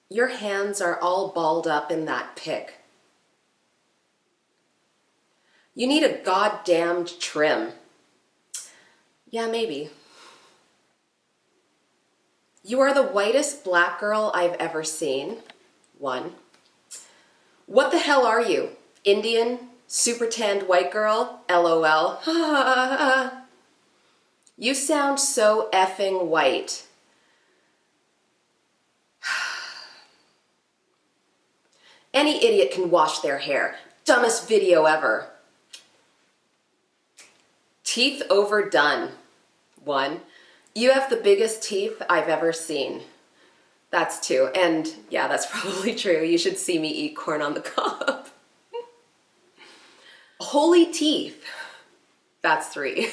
Your hands are all balled up in that pic. You need a goddamned trim. Yeah, maybe. You are the whitest black girl I've ever seen. 1. What the hell are you? Indian? Super tanned white girl? LOL. You sound so effing white. Any idiot can wash their hair. Dumbest video ever. Teeth overdone. 1. You have the biggest teeth I've ever seen. That's 2. And yeah, that's probably true. You should see me eat corn on the cob. Holy teeth. That's 3.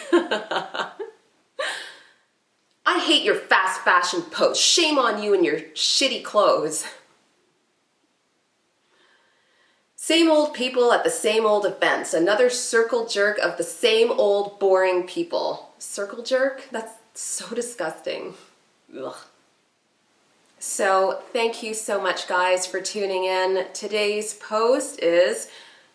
I hate your fast fashion posts. Shame on you and your shitty clothes. Same old people at the same old events. Another circle jerk of the same old boring people. Circle jerk? That's so disgusting. Ugh. So thank you so much, guys, for tuning in. Today's post is,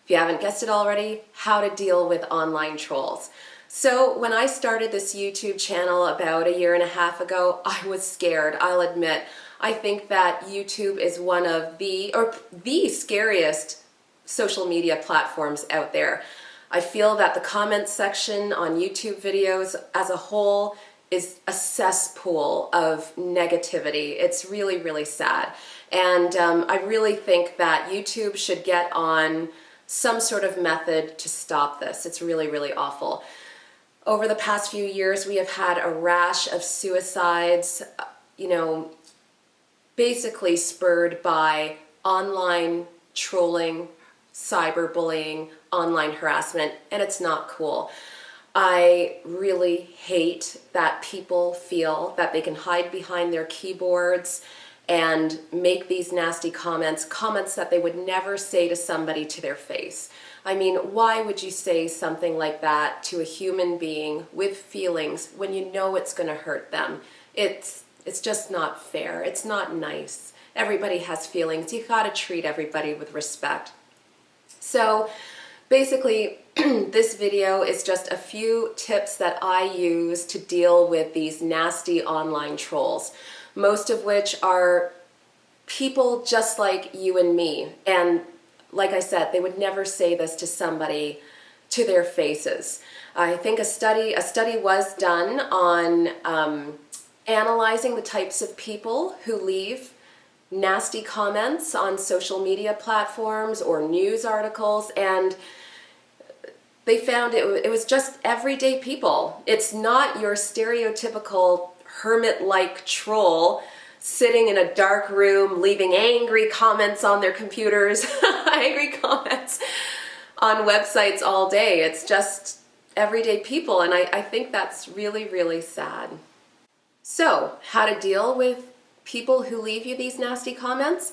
if you haven't guessed it already, how to deal with online trolls. So when I started this YouTube channel about 1.5 years ago, I was scared, I'll admit. I think that YouTube is one of the scariest social media platforms out there. I feel that the comment section on YouTube videos as a whole is a cesspool of negativity. It's really, really sad. And I really think that YouTube should get on some sort of method to stop this. It's really, really awful. Over the past few years, we have had a rash of suicides, basically spurred by online trolling, cyberbullying, online harassment, and it's not cool. I really hate that people feel that they can hide behind their keyboards and make these nasty comments that they would never say to somebody to their face. I mean, why would you say something like that to a human being with feelings when you know it's going to hurt them? It's just not fair. It's not nice. Everybody has feelings. You got to treat everybody with respect. So basically, this video is just a few tips that I use to deal with these nasty online trolls, most of which are people just like you and me. And like I said, they would never say this to somebody to their faces. I think a study was done on analyzing the types of people who leave nasty comments on social media platforms or news articles, and they found it was just everyday people. It's not your stereotypical hermit-like troll sitting in a dark room leaving angry comments on their computers, angry comments on websites all day. It's just everyday people, and I think that's really, really sad. So, how to deal with people who leave you these nasty comments?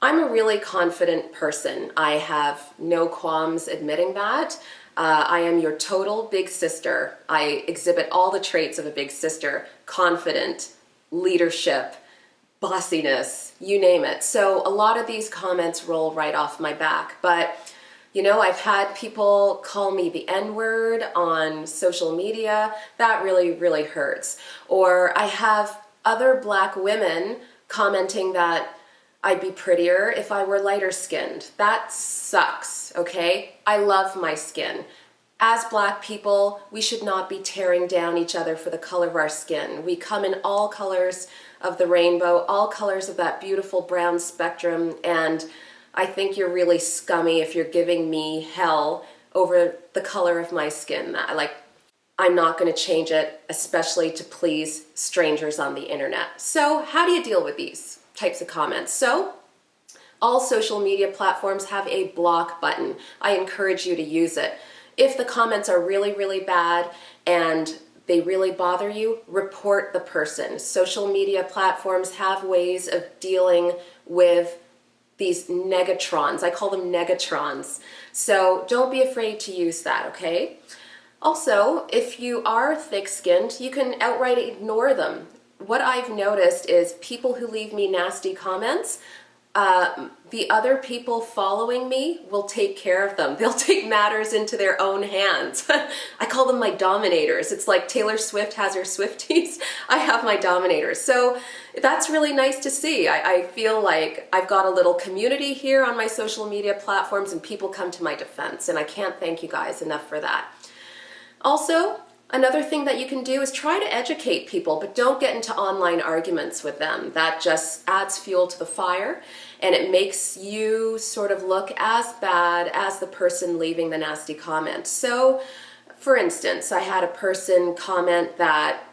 I'm a really confident person. I have no qualms admitting that. I am your total big sister. I exhibit all the traits of a big sister: confident, leadership, bossiness, you name it. So a lot of these comments roll right off my back. But I've had people call me the N-word on social media. That really, really hurts. Or I have other black women commenting that I'd be prettier if I were lighter skinned. That sucks, okay? I love my skin. As black people, we should not be tearing down each other for the color of our skin. We come in all colors of the rainbow, all colors of that beautiful brown spectrum, and I think you're really scummy if you're giving me hell over the color of my skin. I'm not going to change it, especially to please strangers on the internet. So how do you deal with these types of comments? So all social media platforms have a block button. I encourage you to use it. If the comments are really, really bad and they really bother you, report the person. Social media platforms have ways of dealing with these negatrons. I call them negatrons. So don't be afraid to use that, okay? Also, if you are thick-skinned, you can outright ignore them. what I've noticed is people who leave me nasty comments, the other people following me will take care of them. They'll take matters into their own hands. I call them my dominators. It's like Taylor Swift has her Swifties. I have my dominators. So that's really nice to see. I feel like I've got a little community here on my social media platforms, and people come to my defense, and I can't thank you guys enough for that. Also, another thing that you can do is try to educate people, but don't get into online arguments with them. That just adds fuel to the fire, and it makes you sort of look as bad as the person leaving the nasty comment. So, for instance, I had a person comment that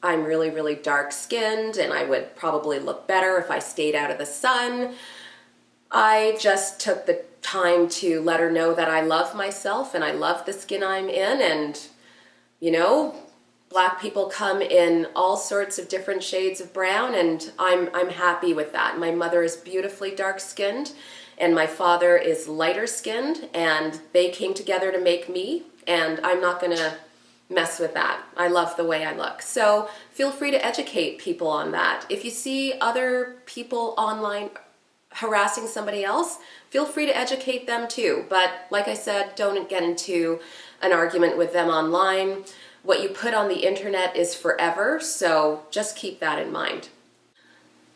I'm really, really dark-skinned and I would probably look better if I stayed out of the sun. I just took the time to let her know that I love myself and I love the skin I'm in, and you know, Black people come in all sorts of different shades of brown, and I'm happy with that. My mother is beautifully dark-skinned and my father is lighter-skinned, and they came together to make me, and I'm not gonna mess with that. I love the way I look. So feel free to educate people on that. If you see other people online harassing somebody else, feel free to educate them too. But like I said, don't get into an argument with them online. What you put on the internet is forever, so just keep that in mind.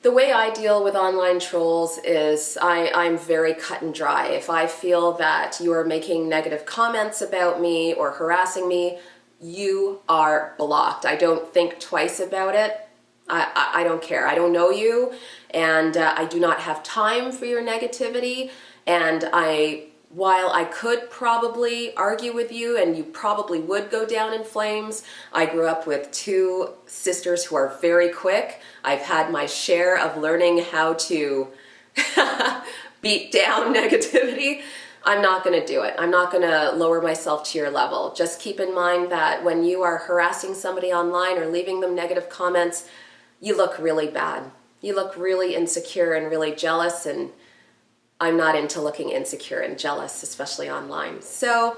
The way I deal with online trolls is I'm very cut and dry. If I feel that you are making negative comments about me or harassing me, you are blocked. I don't think twice about it. I don't care. I don't know you, and I do not have time for your negativity. And while I could probably argue with you and you probably would go down in flames, I grew up with two sisters who are very quick. I've had my share of learning how to beat down negativity. I'm not going to do it. I'm not going to lower myself to your level. Just keep in mind that when you are harassing somebody online or leaving them negative comments, you look really bad. You look really insecure and really jealous, and I'm not into looking insecure and jealous, especially online. So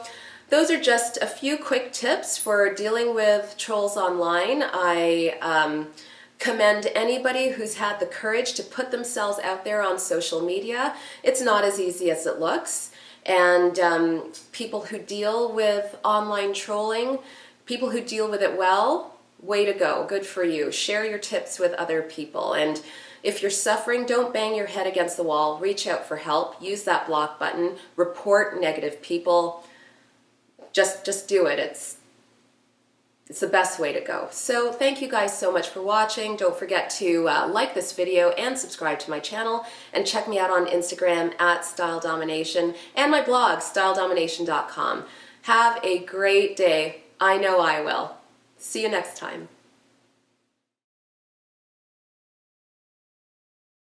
those are just a few quick tips for dealing with trolls online. I commend anybody who's had the courage to put themselves out there on social media. It's not as easy as it looks. And people who deal with online trolling, people who deal with it well, way to go. Good for you. Share your tips with other people. And if you're suffering, don't bang your head against the wall. Reach out for help. Use that block button. Report negative people. Just do it. It's the best way to go. So thank you guys so much for watching. Don't forget to like this video and subscribe to my channel, and check me out on Instagram at Style Domination and my blog, styledomination.com. Have a great day. I know I will. See you next time.